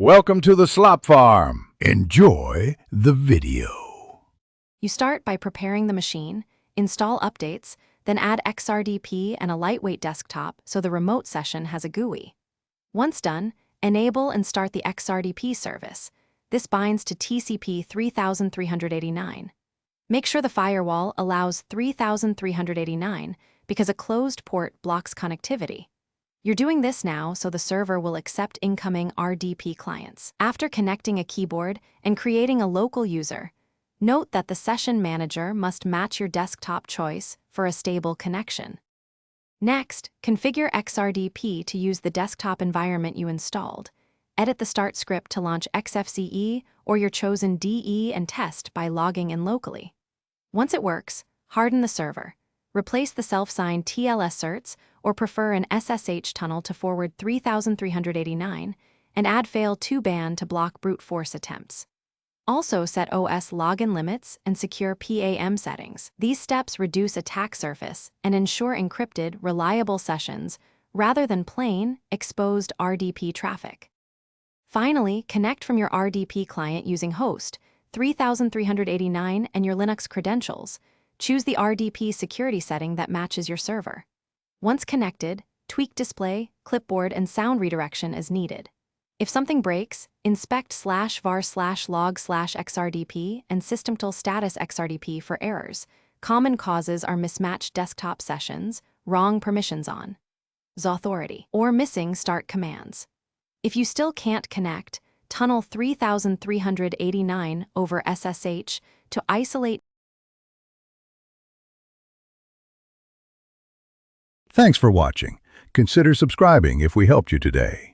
Welcome to the slop farm. Enjoy the video. You start by preparing the machine, install updates, then add XRDP and a lightweight desktop so the remote session has a GUI. Once done, enable and start the XRDP service. This binds to TCP 3389. Make sure the firewall allows 3389 because a closed port blocks connectivity. You're doing this now so the server will accept incoming RDP clients. After connecting a keyboard and creating a local user, note that the session manager must match your desktop choice for a stable connection. Next, configure XRDP to use the desktop environment you installed. Edit the start script to launch XFCE or your chosen DE and test by logging in locally. Once it works, harden the server. Replace the self-signed TLS certs or prefer an SSH tunnel to forward 3389 and add fail2ban to block brute force attempts. Also set OS login limits and secure PAM settings. These steps reduce attack surface and ensure encrypted, reliable sessions rather than plain, exposed RDP traffic. Finally, connect from your RDP client using host 3389 and your Linux credentials. Choose the RDP security setting that matches your server. Once connected, tweak display, clipboard, and sound redirection as needed. If something breaks, inspect /var/log/xrdp and systemtool status xrdp for errors. Common causes are mismatched desktop sessions, wrong permissions on authority, or missing start commands. If you still can't connect, tunnel 3389 over SSH to isolate. Thanks for watching. Consider subscribing if we helped you today.